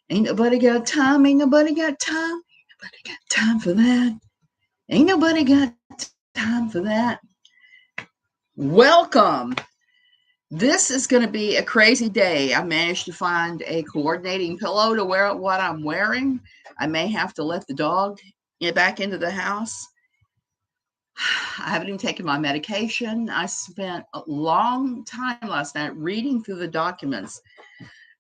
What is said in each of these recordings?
Ain't nobody got time, ain't nobody got time, ain't nobody got time for that. Ain't nobody got time for that. Welcome. This is going to be a crazy day. I managed to find a coordinating pillow to wear what I'm wearing. I may have to let the dog get back into the house. I haven't even taken my medication. I spent a long time last night reading through the documents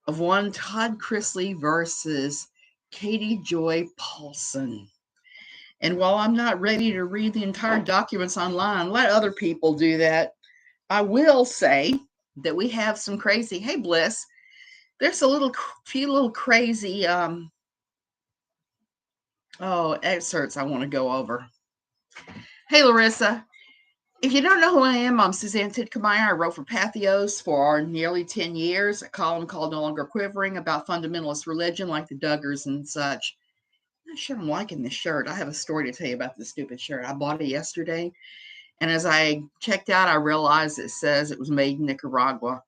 of one Todd Chrisley versus Katie Joy Paulson. And while I'm not ready to read the entire documents online, let other people do that. I will say that we have some crazy, hey, Bliss, there's few little crazy excerpts I want to go over. Hey, Larissa. If you don't know who I am, I'm Suzanne Tidkemeyer. I wrote for Pathos for nearly 10 years, a column called No Longer Quivering about fundamentalist religion like the Duggars and such. I'm not sure I'm liking this shirt. I have a story to tell you about this stupid shirt. I bought it yesterday, and as I checked out, I realized it says it was made in Nicaragua.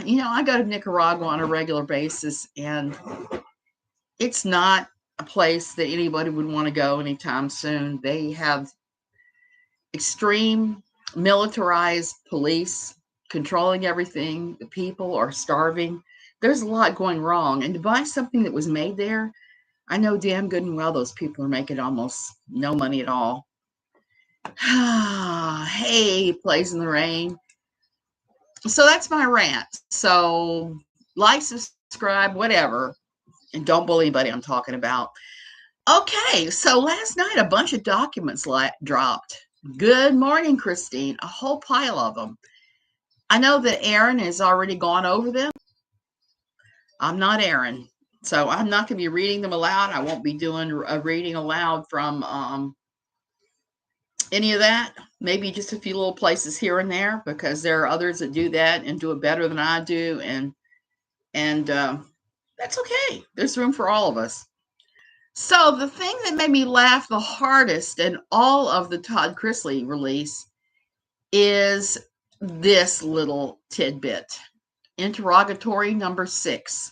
You know, I go to Nicaragua on a regular basis, and it's not a place that anybody would want to go anytime soon. They have extreme militarized police controlling everything. The people are starving. There's a lot going wrong. And to buy something that was made there, I know damn good and well those people are making almost no money at all. Hey, plays in the rain. So that's my rant. So like, subscribe, whatever. And don't bully anybody I'm talking about. Okay, so last night a bunch of documents dropped. Good morning, Christine. A whole pile of them. I know that Erin has already gone over them. I'm not Erin, so I'm not going to be reading them aloud. I won't be doing a reading aloud from any of that. Maybe just a few little places here and there, because there are others that do that and do it better than I do, and that's okay. There's room for all of us. So the thing that made me laugh the hardest in all of the Todd Chrisley release is this little tidbit. Interrogatory number 6.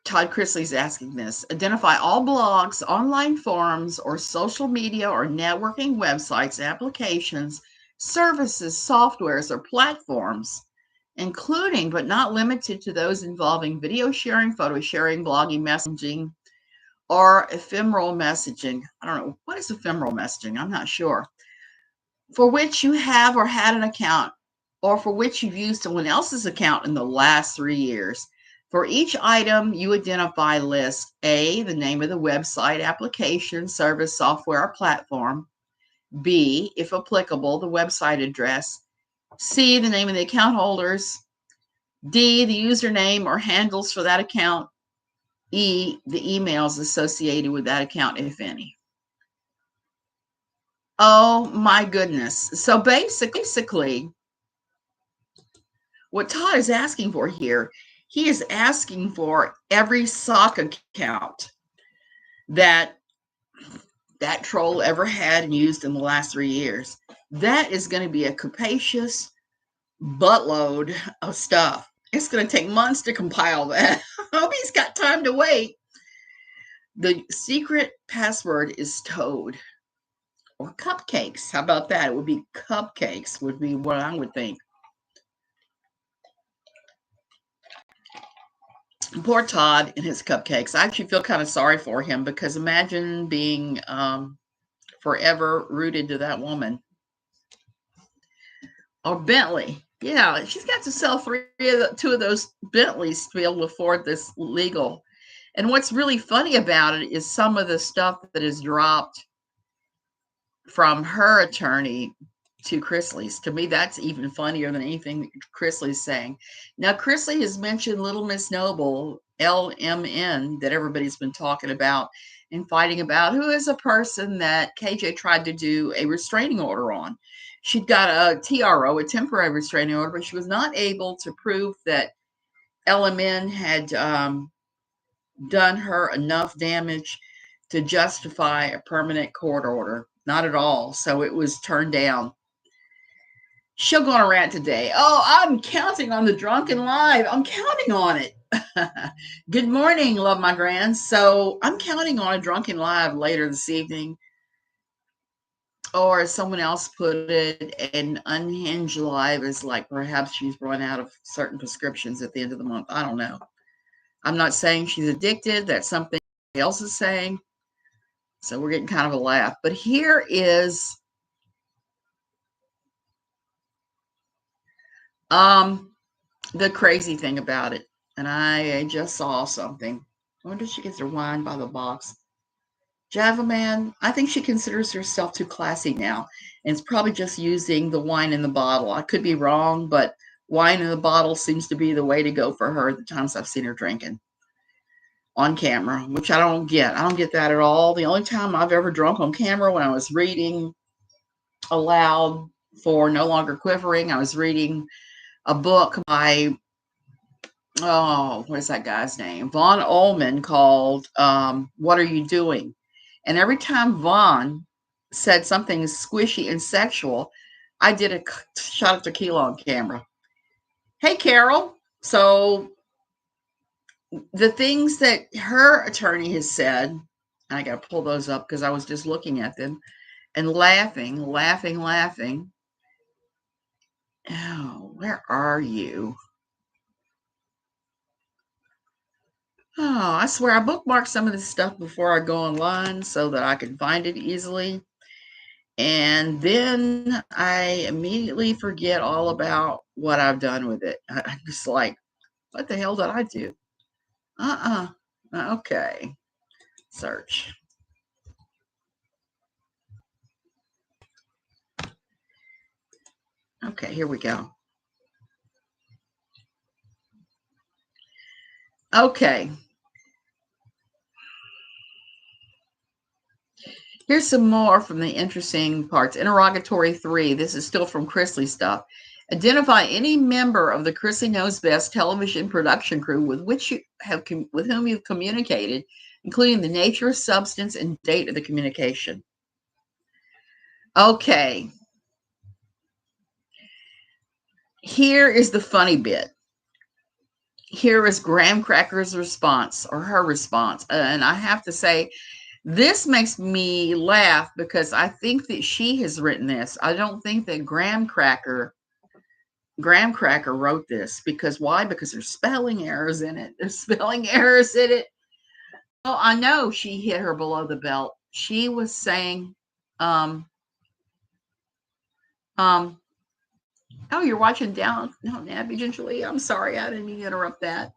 Todd Chrisley's asking this. Identify all blogs, online forums, or social media or networking websites, applications, services, softwares, or platforms, including but not limited to those involving video sharing, photo sharing, blogging, messaging, or ephemeral messaging. I don't know. What is ephemeral messaging? I'm not sure. For which you have or had an account, or for which you've used someone else's account in the last 3 years. For each item you identify, list A, the name of the website, application, service, software, or platform. B, if applicable, the website address. C, the name of the account holders. D, the username or handles for that account. E, the emails associated with that account, if any. Oh my goodness. So basically, what Todd is asking for here, he is asking for every sock account that that troll ever had and used in the last 3 years. That is going to be a capacious buttload of stuff. It's going to take months to compile that. I hope he's got time to wait. The secret password is Toad or cupcakes. How about that? It would be cupcakes, would be what I would think. Poor Todd and his cupcakes. I actually feel kind of sorry for him, because imagine being forever rooted to that woman. Or Bentley. Yeah, she's got to sell 2 of those Bentleys to be able to afford this legal. And what's really funny about it is some of the stuff that is dropped from her attorney to Chrisley's. To me, that's even funnier than anything Chrisley's saying. Now, Chrisley has mentioned Little Miss Noble, LMN, that everybody's been talking about and fighting about, who is a person that KJ tried to do a restraining order on. She'd got a TRO, a temporary restraining order, but she was not able to prove that LMN had done her enough damage to justify a permanent court order. Not at all. So it was turned down. She'll go on a rant today. Oh, I'm counting on the drunken live. I'm counting on it. Good morning, love my grands. So I'm counting on a drunken live later this evening, or as someone else put it, an unhinged live is like perhaps she's run out of certain prescriptions at the end of the month. I don't know. I'm not saying she's addicted. That's something else is saying. So we're getting kind of a laugh. But here is the crazy thing about it. And I just saw something. I wonder if she gets her wine by the box. Java Man, I think she considers herself too classy now. And it's probably just using the wine in the bottle. I could be wrong, but wine in the bottle seems to be the way to go for her the times I've seen her drinking on camera, which I don't get. I don't get that at all. The only time I've ever drunk on camera when I was reading aloud for No Longer Quivering, I was reading a book by, oh, what is that guy's name? Vaughn Ullman, called What Are You Doing? And every time Vaughn said something squishy and sexual, I did a shot of tequila on camera. Hey, Carol. So the things that her attorney has said, and I got to pull those up because I was just looking at them and laughing. Oh, where are you? Oh, I swear I bookmarked some of this stuff before I go online so that I can find it easily. And then I immediately forget all about what I've done with it. I'm just like, what the hell did I do? Okay. Search. Okay, here we go. Okay. Here's some more from the interesting parts. Interrogatory 3. This is still from Chrisley stuff. Identify any member of the Chrisley Knows Best television production crew with whom you've communicated, including the nature, substance, and date of the communication. Okay. Here is the funny bit. Here is Graham Cracker's response, or her response. And I have to say, this makes me laugh because I think that she has written this. I don't think that Graham Cracker wrote this. Because why? Because there's spelling errors in it. There's spelling errors in it. Oh, I know she hit her below the belt. She was saying, oh, you're watching Down eventually. I'm sorry, I didn't mean to interrupt that.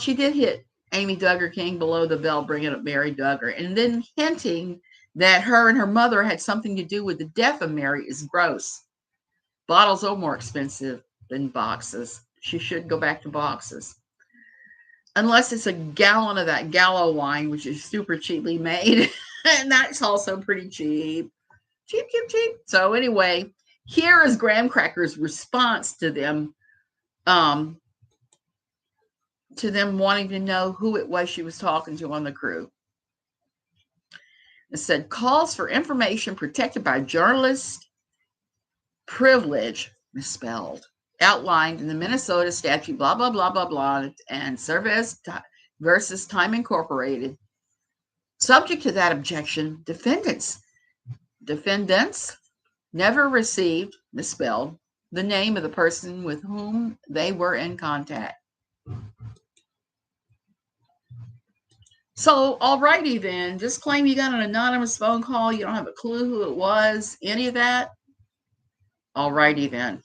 She did hit Amy Duggar King below the belt, bringing up Mary Duggar, and then hinting that her and her mother had something to do with the death of Mary is gross. Bottles are more expensive than boxes. She should go back to boxes. Unless it's a gallon of that Gallo wine, which is super cheaply made. And that's also pretty cheap. Cheap. So anyway, here is Graham Cracker's response to them wanting to know who it was she was talking to on the crew. It said, calls for information protected by journalist privilege, misspelled, outlined in the Minnesota statute, blah, blah, blah, blah, blah, and Service versus Time Incorporated. Subject to that objection, defendants never received, misspelled, the name of the person with whom they were in contact. So, alrighty then, just claim you got an anonymous phone call. You don't have a clue who it was, any of that. Alrighty then.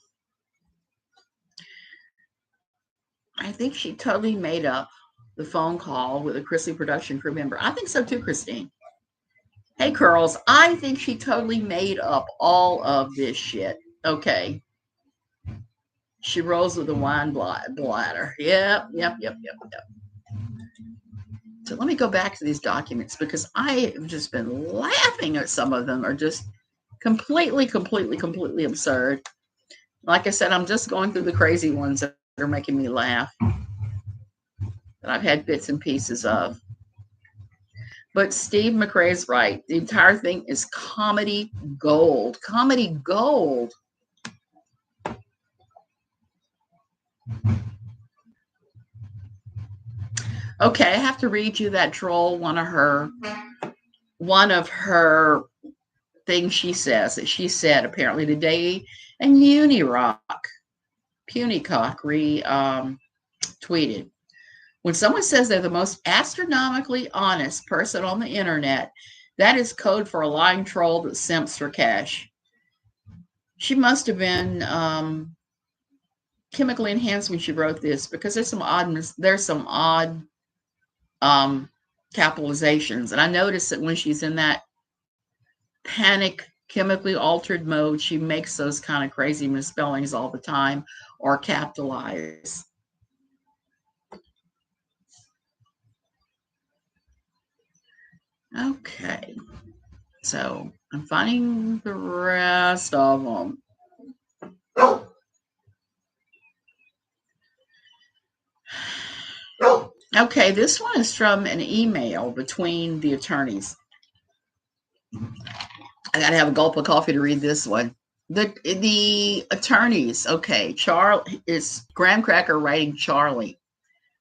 I think she totally made up the phone call with a Chrisley production crew member. I think so too, Christine. Hey, Curls, I think she totally made up all of this shit. Okay. She rolls with a wine bladder. Yep. So let me go back to these documents because I have just been laughing at some of them are just completely absurd. Like I said, I'm just going through the crazy ones that are making me laugh that I've had bits and pieces of. But Steve McRae's right. The entire thing is comedy gold. Comedy gold. Okay, I have to read you that troll, one of her things she says that she said apparently today, and Punycock tweeted. When someone says they're the most astronomically honest person on the internet, that is code for a lying troll that simps for cash. She must have been chemically enhanced when she wrote this, because there's some odd capitalizations, and I noticed that when she's in that panic, chemically altered mode, she makes those kind of crazy misspellings all the time, or capitalize. Okay, so I'm finding the rest of them. Okay, this one is from an email between the attorneys. I gotta have a gulp of coffee to read this one. The attorneys, okay, Charlie is Graham Cracker writing Charlie.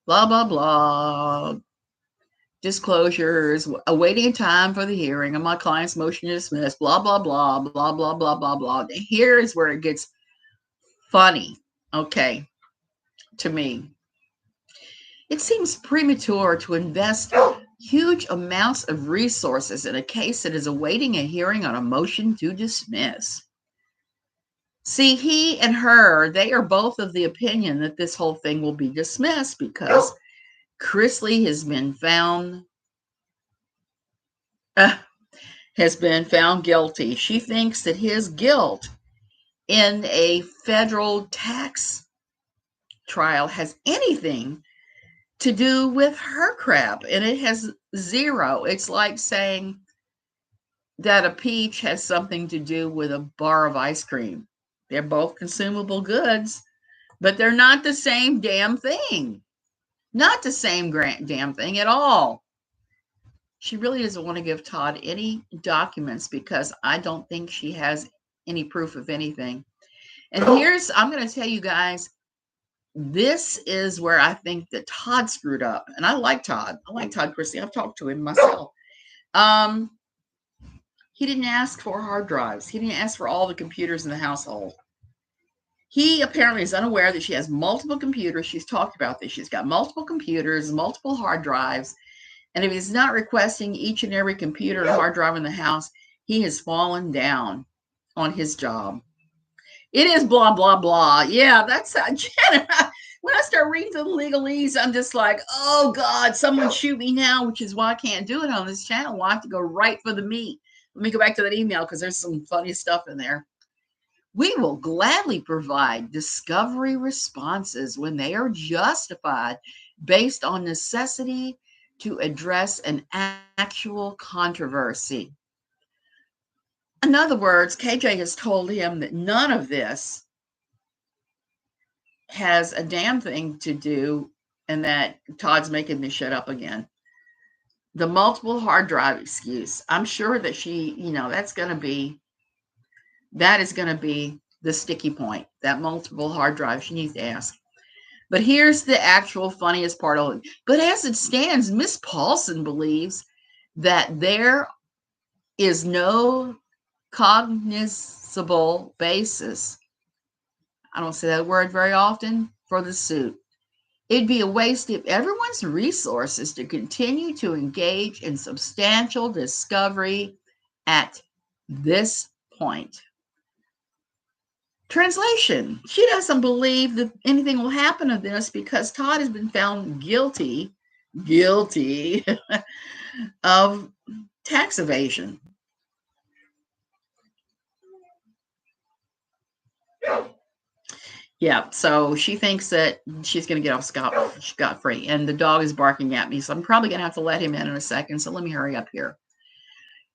Blah blah blah. Disclosures, awaiting time for the hearing of my client's motion to dismiss, blah, blah, blah, blah, blah, blah, blah, blah. Here is where it gets funny, okay, to me. It seems premature to invest huge amounts of resources in a case that is awaiting a hearing on a motion to dismiss. See, he and her, they are both of the opinion that this whole thing will be dismissed because Chrisley has been found guilty. She thinks that his guilt in a federal tax trial has anything to do with her crap, and it has zero. It's like saying that a peach has something to do with a bar of ice cream. They're both consumable goods, but they're not the same damn thing. Not the same damn thing at all. She really doesn't want to give Todd any documents because I don't think she has any proof of anything. And I'm going to tell you guys, this is where I think that Todd screwed up. And I like Todd. I like Todd Chrisley. I've talked to him myself. He didn't ask for hard drives. He didn't ask for all the computers in the household. He apparently is unaware that she has multiple computers. She's talked about this. She's got multiple computers, multiple hard drives. And if he's not requesting each and every computer and hard drive in the house, he has fallen down on his job. It is blah, blah, blah. Yeah, that's Janet. When I start reading the legalese, I'm just like, oh, God, someone shoot me now, which is why I can't do it on this channel. I have to go right for the meat. Let me go back to that email because there's some funny stuff in there. We will gladly provide discovery responses when they are justified based on necessity to address an actual controversy. In other words, KJ has told him that none of this has a damn thing to do, and that Todd's making this shit up again. The multiple hard drive excuse. I'm sure that she, that is going to be the sticky point, that multiple hard drive she needs to ask. But here's the actual funniest part of it. But as it stands, Miss Paulson believes that there is no cognizable basis, I don't say that word very often, for the suit. It'd be a waste of everyone's resources to continue to engage in substantial discovery at this point. Translation: she doesn't believe that anything will happen to this because Todd has been found guilty of tax evasion. Yeah, so she thinks that she's going to get off scot-free, and the dog is barking at me, so I'm probably going to have to let him in a second, so let me hurry up here.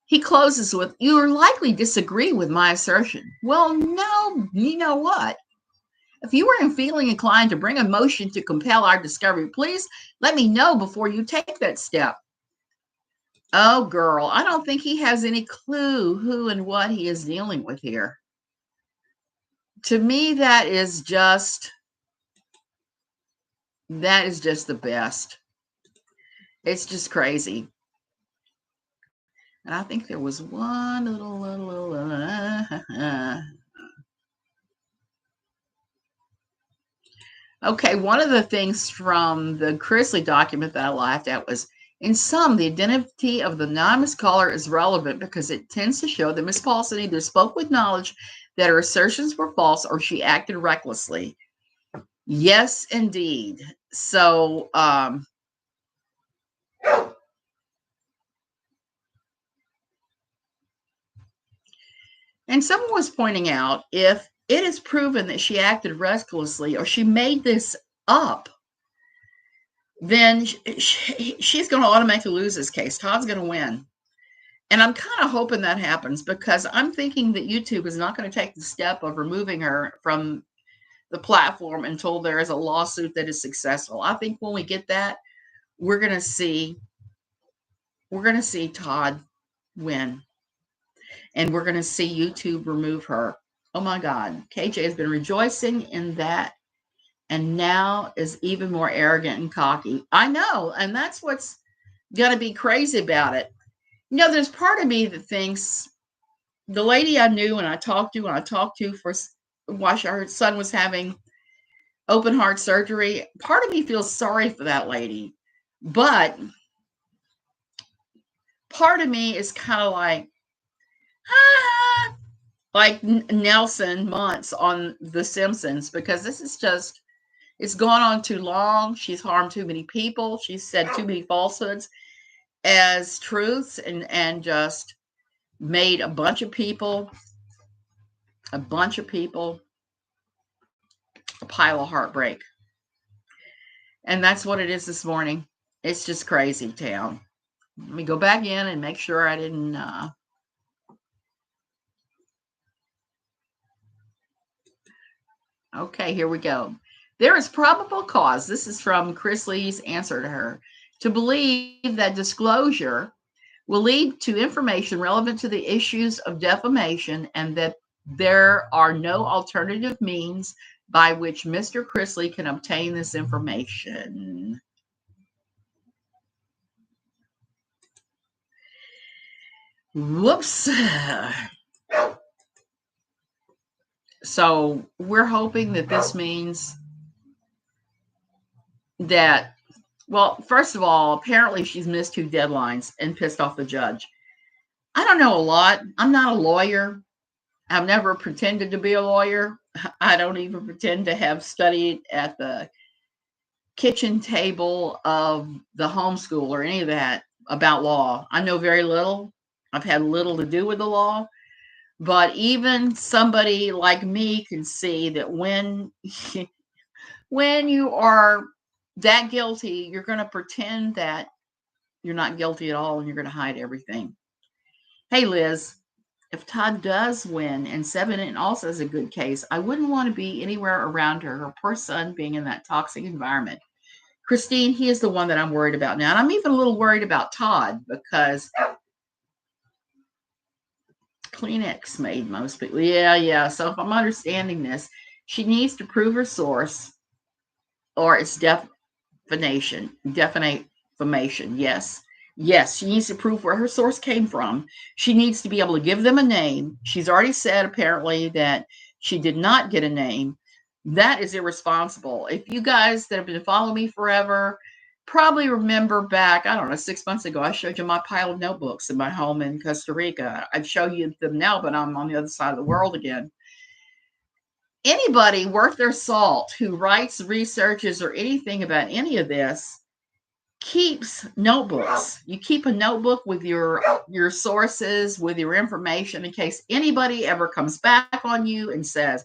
He closes with, "You are likely disagree with my assertion." Well, no, you know what? If you were feeling inclined to bring a motion to compel our discovery, please let me know before you take that step. Oh, girl, I don't think he has any clue who and what he is dealing with here. To me, that is just the best. It's just crazy. And I think there was one little okay, one of the things from the Chrisley document that I laughed at was, in some, the identity of the anonymous caller is relevant because it tends to show that Miss Paulson either spoke with knowledge that her assertions were false or she acted recklessly. Yes, indeed. So, and someone was pointing out, if it is proven that she acted recklessly or she made this up, then she's going to automatically lose this case. Todd's going to win. And I'm kind of hoping that happens because I'm thinking that YouTube is not going to take the step of removing her from the platform until there is a lawsuit that is successful. I think when we get that, we're going to see Todd win. And we're going to see YouTube remove her. Oh my God. KJ has been rejoicing in that and now is even more arrogant and cocky. I know. And that's what's going to be crazy about it. You know, there's part of me that thinks the lady I knew and I talked to for while her son was having open heart surgery, part of me feels sorry for that lady. But part of me is kind of like Nelson Muntz on The Simpsons, because this is just, it's gone on too long. She's harmed too many people. She's said too many falsehoods as truths and just made a bunch of people a pile of heartbreak. And that's what it is this morning. It's just crazy town. Let me go back in and make sure I didn't okay, here we go. There is probable cause, this is from Chrisley's answer to her, to believe that disclosure will lead to information relevant to the issues of defamation and that there are no alternative means by which Mr. Chrisley can obtain this information. Whoops. So we're hoping that this means that, well, first of all, apparently she's missed 2 deadlines and pissed off the judge. I don't know a lot. I'm not a lawyer. I've never pretended to be a lawyer. I don't even pretend to have studied at the kitchen table of the homeschool or any of that about law. I know very little. I've had little to do with the law. But even somebody like me can see that when you are that guilty, you're going to pretend that you're not guilty at all and you're going to hide everything. Hey, Liz, if Todd does win and 7 also is a good case, I wouldn't want to be anywhere around her. Her poor son being in that toxic environment. Christine, he is the one that I'm worried about now. And I'm even a little worried about Todd because Kleenex made most people. Yeah. So if I'm understanding this, she needs to prove her source or it's defamation. Yes, she needs to prove where her source came from. She needs to be able to give them a name. She's already said apparently that she did not get a name. That is irresponsible. If you guys that have been following me forever probably remember back, I don't know, 6 months ago, I showed you my pile of notebooks in my home in Costa Rica. I'd show you them now, but I'm on the other side of the world again. Anybody worth their salt who writes, researches, or anything about any of this keeps notebooks. You keep a notebook with your sources, with your information in case anybody ever comes back on you and says,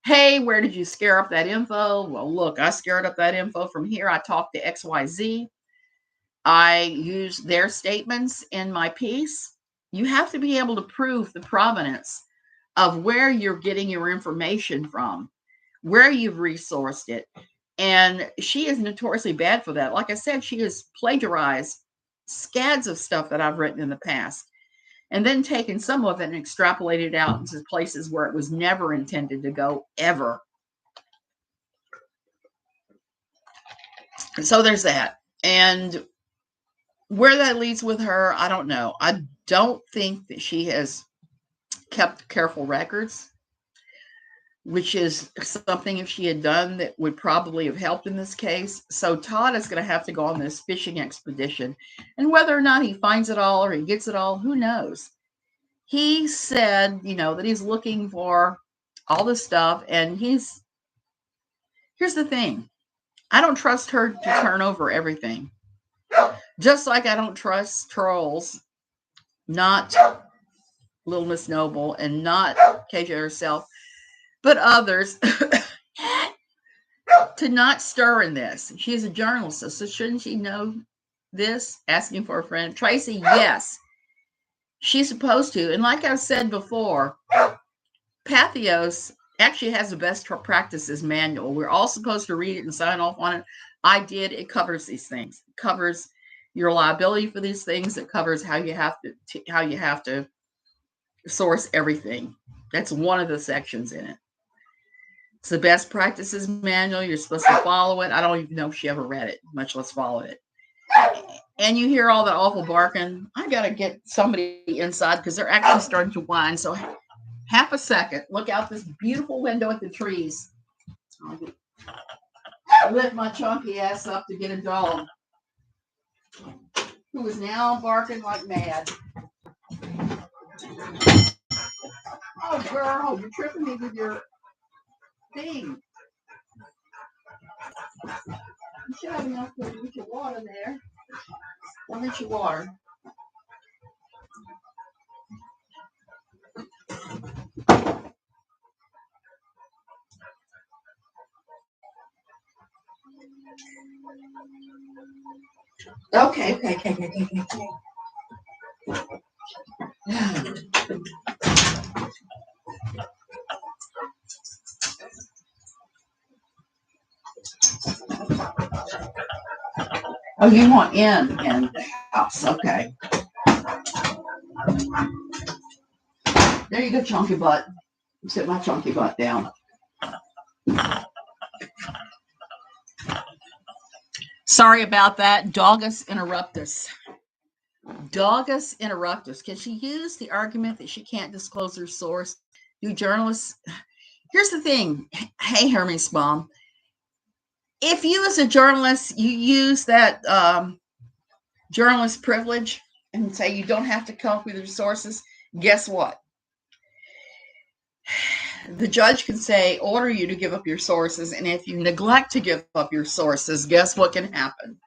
hey, where did you scare up that info? Well, look, I scared up that info from here. I talked to XYZ. I used their statements in my piece. You have to be able to prove the provenance of where you're getting your information from, where you've resourced it. And she is notoriously bad for that. Like I said, she has plagiarized scads of stuff that I've written in the past and then taken some of it and extrapolated it out into places where it was never intended to go, ever. So there's that. And Where that leads with her, I don't know. I don't think that she has kept careful records, which is something if she had done that would probably have helped in this case. So Todd is going to have to go on this fishing expedition. And whether or not he finds it all or he gets it all, who knows? He said, that he's looking for all this stuff. And here's the thing. I don't trust her to turn over everything. Just like I don't trust trolls, not Little Miss Noble and not KJ herself, but others, to not stir in this. She's a journalist, so shouldn't she know this? Asking for a friend. Tracy, yes, she's supposed to. And like I said before, Pathos actually has the best practices manual. We're all supposed to read it and sign off on it. I did. It covers these things. It covers your liability for these things. It covers how you have to source everything. That's one of the sections in it. It's the best practices manual. You're supposed to follow it. I don't even know if she ever read it, much less follow it. And you hear all that awful barking. I got to get somebody inside because they're actually starting to whine. So half a second. Look out this beautiful window at the trees. I lift my chunky ass up to get a dog who is now barking like mad. Oh, girl, you're tripping me with your thing. You should have enough to reach your water there. Don't reach your water. Okay. Oh, you want in the house. Okay. There you go, chunky butt. Sit my chunky butt down. Sorry about that. Dogus interruptus. Dogus interruptus. Can she use the argument that she can't disclose her source? Do journalists? Here's the thing. Hey, Hermes Mom. If you as a journalist, you use that journalist privilege and say you don't have to come up with your sources, guess what? The judge can say, order you to give up your sources. And if you neglect to give up your sources, guess what can happen?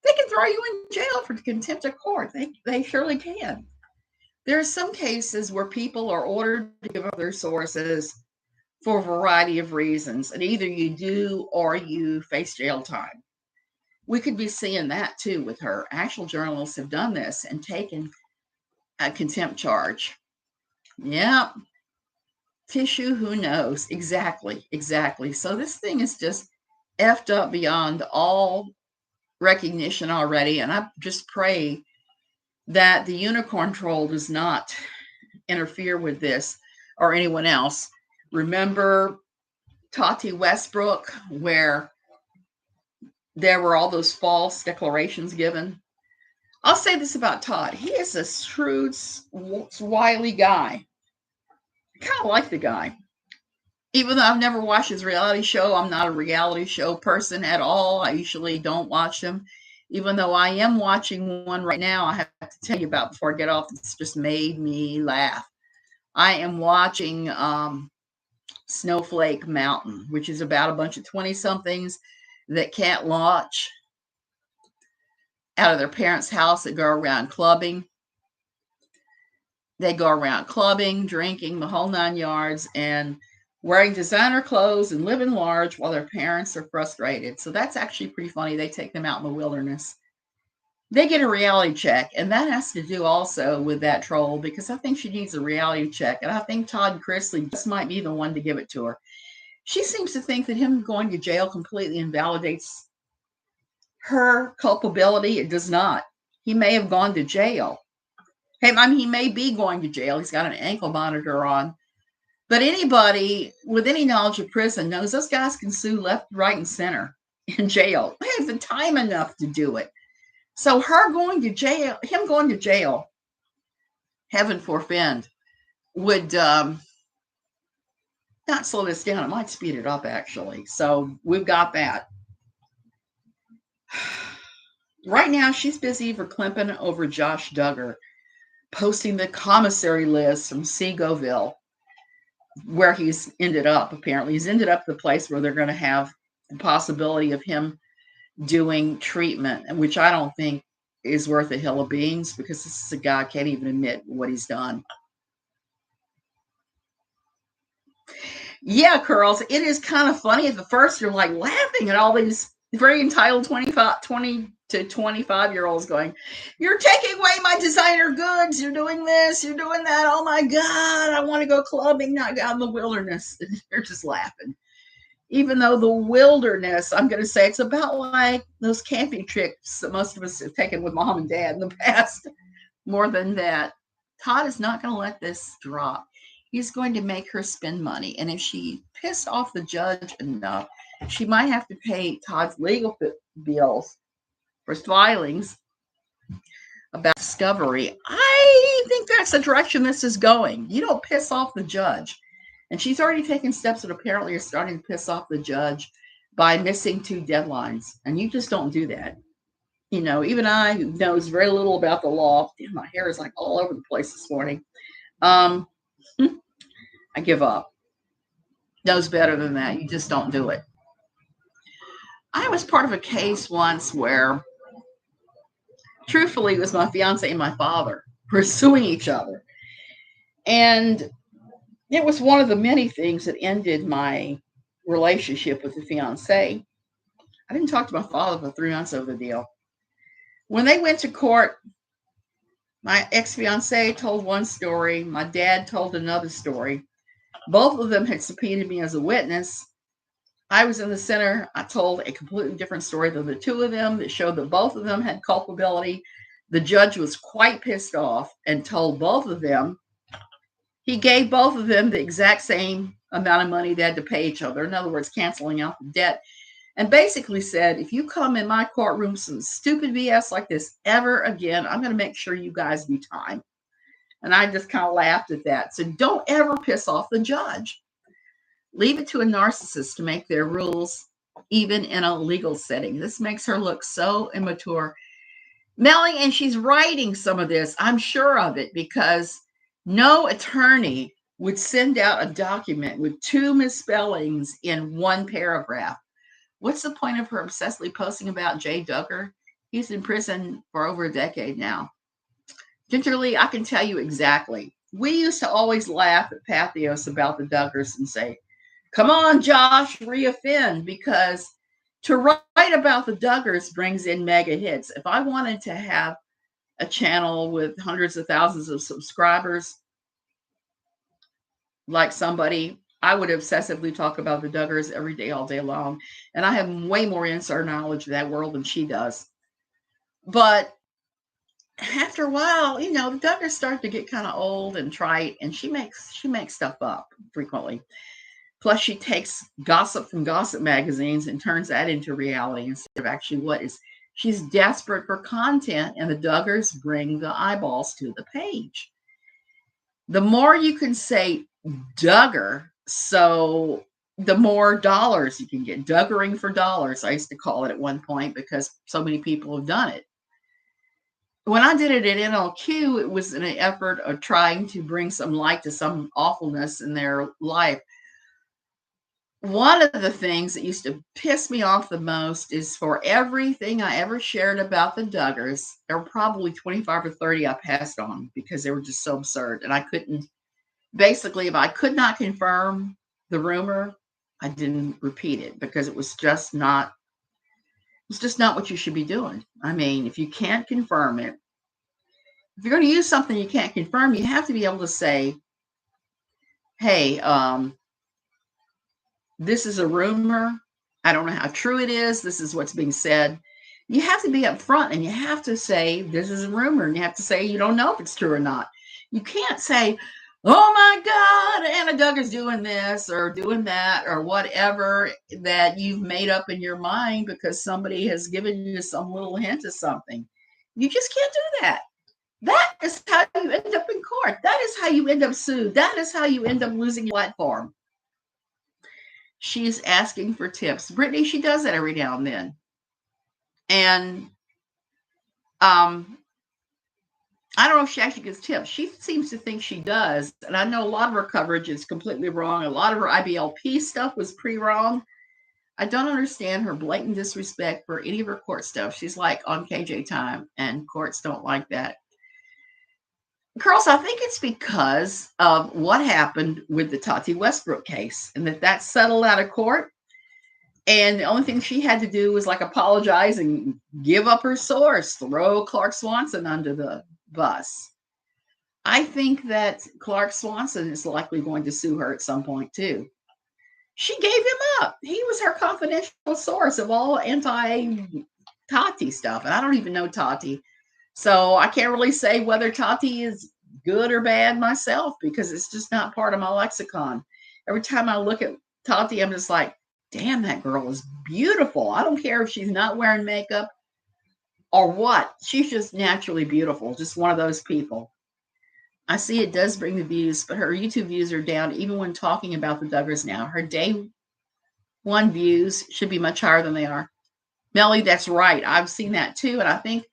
They can throw you in jail for contempt of court. They surely can. There are some cases where people are ordered to give up their sources for a variety of reasons. And either you do or you face jail time. We could be seeing that too with her. Actual journalists have done this and taken a contempt charge. Yep. Tissue, who knows? Exactly. So this thing is just effed up beyond all recognition already. And I just pray that the unicorn troll does not interfere with this or anyone else. Remember Tati Westbrook, where there were all those false declarations given? I'll say this about Todd. He is a shrewd, wily guy. I kind of like the guy. Even though I've never watched his reality show, I'm not a reality show person at all. I usually don't watch them. Even though I am watching one right now, I have to tell you about before I get off. It's just made me laugh. I am watching Snowflake Mountain, which is about a bunch of 20-somethings that can't launch out of their parents' house that go around clubbing. They go around clubbing, drinking, the whole 9 yards, and wearing designer clothes and living large while their parents are frustrated. So that's actually pretty funny. They take them out in the wilderness. They get a reality check, and that has to do also with that troll, because I think she needs a reality check, and I think Todd Chrisley just might be the one to give it to her. She seems to think that him going to jail completely invalidates her culpability. It does not. He may have gone to jail. He may be going to jail. He's got an ankle monitor on. But anybody with any knowledge of prison knows those guys can sue left, right, and center in jail. They have the time enough to do it. So her going to jail, him going to jail, heaven forfend, would not slow this down. It might speed it up, actually. So we've got that. Right now, she's busy verklimping over Josh Duggar, posting the commissary list from Seagoville, where he's ended up. Apparently, he's ended up the place where they're going to have the possibility of him doing treatment, which I don't think is worth a hill of beans, because this is a guy who can't even admit what he's done. Yeah, Curls, it is kind of funny. At the first, you're like laughing at all these very entitled 20 to 25-year-olds going, you're taking away my designer goods. You're doing this. You're doing that. Oh, my God. I want to go clubbing, not out in the wilderness. And they're just laughing. Even though the wilderness, I'm going to say, it's about like those camping trips that most of us have taken with mom and dad in the past. More than that, Todd is not going to let this drop. He's going to make her spend money. And if she pissed off the judge enough, she might have to pay Todd's legal bills for filings about discovery. I think that's the direction this is going. You don't piss off the judge. And she's already taken steps that apparently are starting to piss off the judge by missing 2 deadlines. And you just don't do that. You know, even I, who knows very little about the law, my hair is like all over the place this morning. I give up. Knows better than that. You just don't do it. I was part of a case once where, truthfully, it was my fiance and my father pursuing each other. And it was one of the many things that ended my relationship with the fiance. I didn't talk to my father for 3 months over the deal. When they went to court, my ex-fiance told one story. My dad told another story. Both of them had subpoenaed me as a witness. I was in the center. I told a completely different story than the 2 of them that showed that both of them had culpability. The judge was quite pissed off and told both of them, he gave both of them the exact same amount of money they had to pay each other. In other words, canceling out the debt. And basically said, if you come in my courtroom some stupid BS like this ever again, I'm going to make sure you guys do time. And I just kind of laughed at that. So don't ever piss off the judge. Leave it to a narcissist to make their rules, even in a legal setting. This makes her look so immature. Melly, and she's writing some of this, I'm sure of it, because no attorney would send out a document with 2 misspellings in 1 paragraph. What's the point of her obsessively posting about Jay Duggar? He's in prison for over a decade now. Gingerly, I can tell you exactly. We used to always laugh at Pathos about the Duggars and say, come on, Josh, re-offend, because to write about the Duggars brings in mega hits. If I wanted to have a channel with hundreds of thousands of subscribers, like somebody, I would obsessively talk about the Duggars every day, all day long. And I have way more insider knowledge of that world than she does. But after a while, you know, the Duggars start to get kind of old and trite, and she makes stuff up frequently. Plus, she takes gossip from gossip magazines and turns that into reality instead of actually what is. She's desperate for content, and the Duggars bring the eyeballs to the page. The more you can say Duggar, so the more dollars you can get. Diggaring for dollars, I used to call it at one point, because so many people have done it. When I did it at NLQ, it was in an effort of trying to bring some light to some awfulness in their life. One of the things that used to piss me off the most is for everything I ever shared about the Duggars, there were probably 25 or 30 I passed on because they were just so absurd. And I couldn't, basically, if I could not confirm the rumor, I didn't repeat it, because it was just not what you should be doing. I mean, if you can't confirm it, if you're going to use something you can't confirm, you have to be able to say, hey, this is a rumor. I don't know how true it is. This is what's being said. You have to be upfront, and you have to say, this is a rumor. And you have to say, you don't know if it's true or not. You can't say, oh my God, Anna Duggar's doing this or doing that or whatever that you've made up in your mind because somebody has given you some little hint of something. You just can't do that. That is how you end up in court. That is how you end up sued. That is how you end up losing your platform. She's asking for tips. Brittany, she does that every now and then. And I don't know if she actually gets tips. She seems to think she does. And I know a lot of her coverage is completely wrong. A lot of her IBLP stuff was pretty wrong. I don't understand her blatant disrespect for any of her court stuff. She's like on KJ time, and courts don't like that. Girls, I think it's because of what happened with the Tati Westbrook case, and that settled out of court. And the only thing she had to do was like apologize and give up her source, throw Clark Swanson under the bus. I think that Clark Swanson is likely going to sue her at some point too. She gave him up. He was her confidential source of all anti-Tati stuff. And I don't even know Tati. So I can't really say whether Tati is good or bad myself because it's just not part of my lexicon. Every time I look at Tati, I'm just like, damn, that girl is beautiful. I don't care if she's not wearing makeup or what. She's just naturally beautiful. Just one of those people. I see it does bring the views, but her YouTube views are down even when talking about the Duggars now. Her day one views should be much higher than they are. Melly, that's right. I've seen that too. And I think,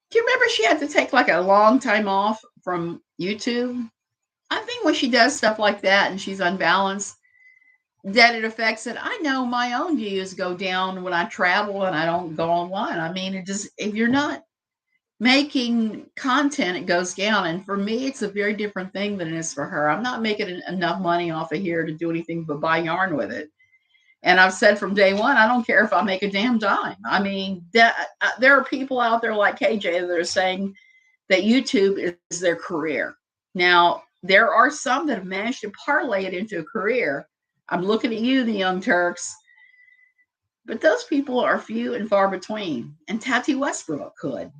do you remember she had to take like a long time off from YouTube? I think when she does stuff like that and she's unbalanced, that it affects it. I know my own views go down when I travel and I don't go online. I mean, it just, if you're not making content, it goes down. And for me, it's a very different thing than it is for her. I'm not making enough money off of here to do anything but buy yarn with it. And I've said from day one, I don't care if I make a damn dime. I mean, there are people out there like KJ that are saying that YouTube is their career. Now, there are some that have managed to parlay it into a career. I'm looking at you, the Young Turks. But those people are few and far between. And Tati Westbrook could.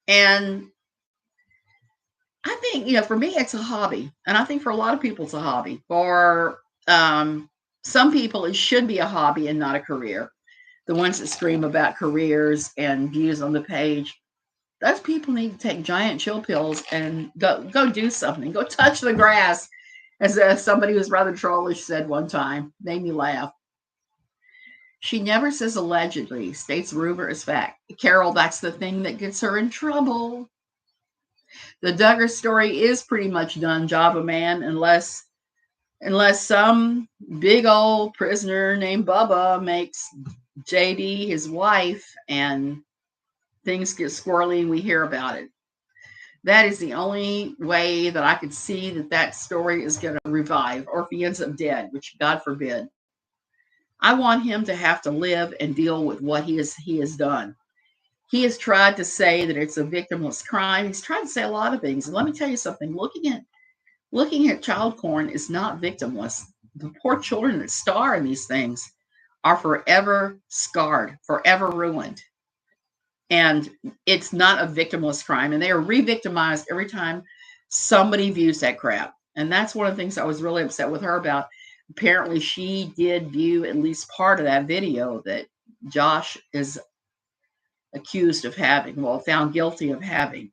And I think, for me, it's a hobby. And I think for a lot of people, it's a hobby. For some people, it should be a hobby and not a career. The ones that scream about careers and views on the page, those people need to take giant chill pills and go do something. Go touch the grass, as somebody who's rather trollish said one time. Made me laugh. She never says allegedly, states rumor as fact. Carol, that's the thing that gets her in trouble. The Duggar story is pretty much done, Java Man, unless some big old prisoner named Bubba makes JD his wife and things get squirrely and we hear about it. That is the only way that I could see that story is going to revive, or if he ends up dead, which God forbid. I want him to have to live and deal with what he has done. He has tried to say that it's a victimless crime. He's tried to say a lot of things. And let me tell you something. Looking at child porn is not victimless. The poor children that star in these things are forever scarred, forever ruined. And it's not a victimless crime. And they are re-victimized every time somebody views that crap. And that's one of the things I was really upset with her about. Apparently, she did view at least part of that video that Josh is accused of having, found guilty of having.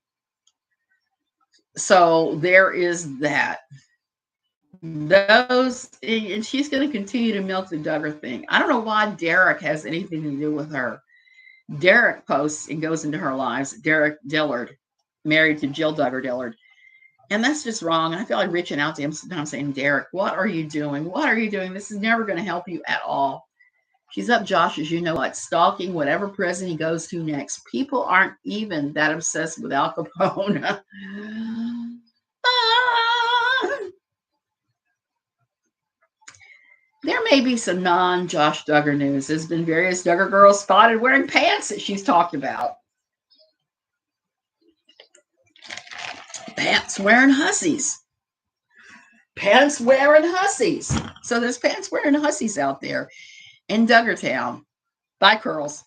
So there is that. And she's going to continue to milk the Duggar thing. I don't know why Derek has anything to do with her. Derek posts and goes into her lives. Derek Dillard, married to Jill Duggar Dillard. And that's just wrong. I feel like reaching out to him sometimes saying, Derek, what are you doing? What are you doing? This is never going to help you at all. She's up Josh's, stalking whatever prison he goes to next. People aren't even that obsessed with Al Capone. There may be some non-Josh Duggar news. There's been various Duggar girls spotted wearing pants that she's talked about. Pants wearing hussies. Pants wearing hussies. So there's pants wearing hussies out there in Duggartown. Bye, curls.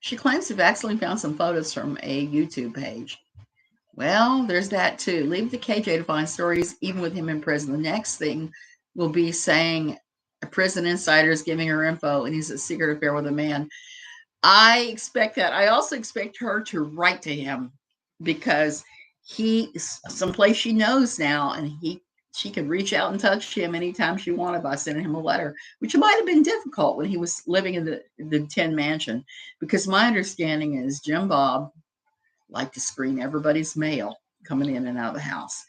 She claims to have accidentally found some photos from a YouTube page. Well, there's that too. Leave the KJ to find stories, even with him in prison. The next thing will be saying a prison insider is giving her info and he's a secret affair with a man. I expect that. I also expect her to write to him because he's someplace she knows now, and she could reach out and touch him anytime she wanted by sending him a letter, which might have been difficult when he was living in the Tin Mansion, because my understanding is Jim Bob liked to screen everybody's mail coming in and out of the house,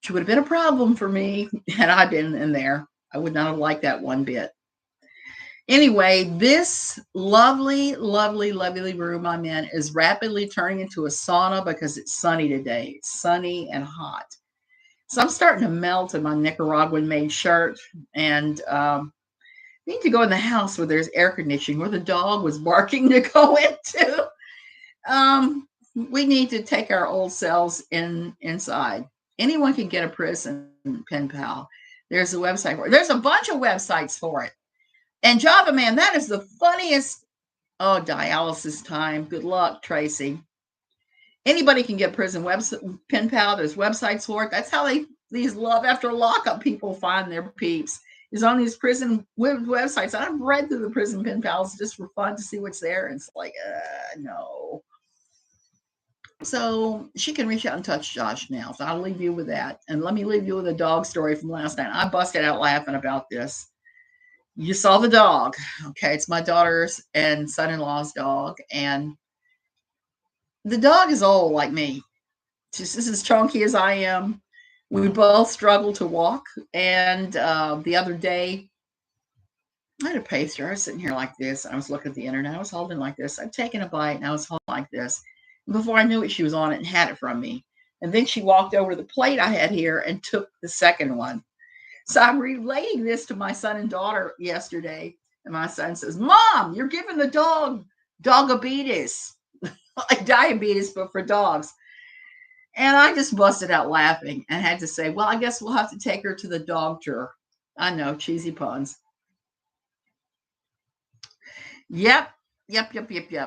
which would have been a problem for me had I been in there. I would not have liked that one bit. Anyway, this lovely, lovely, lovely room I'm in is rapidly turning into a sauna because it's sunny today. It's sunny and hot. So I'm starting to melt in my Nicaraguan made shirt, and need to go in the house where there's air conditioning, where the dog was barking to go into. We need to take our old selves inside. Anyone can get a prison pen pal. There's a website for it. There's a bunch of websites for it. And Java Man, that is the funniest. Oh, dialysis time. Good luck, Tracy. Anybody can get prison pen pal. There's websites for it. That's how these love after lockup people find their peeps, is on these prison websites. I've read through the prison pen pals just for fun to see what's there. And it's like, no. So she can reach out and touch Josh now. So I'll leave you with that. And let me leave you with a dog story from last night. I busted out laughing about this. You saw the dog. Okay, it's my daughter's and son-in-law's dog. And the dog is old like me. Just as chunky as I am. We both struggle to walk. And the other day, I had a pacer. I was sitting here like this. I was looking at the internet. I was holding like this. I'd taken a bite and I was holding like this. Before I knew it, she was on it and had it from me. And then she walked over to the plate I had here and took the second one. So I'm relating this to my son and daughter yesterday. And my son says, Mom, you're giving the dog diabetes. Like diabetes, but for dogs. And I just busted out laughing and had to say, well, I guess we'll have to take her to the doctor. I know, cheesy puns. Yep.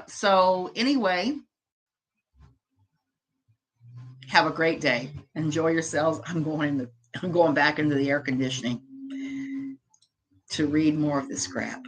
So anyway, have a great day. Enjoy yourselves. I'm going back into the air conditioning to read more of this crap.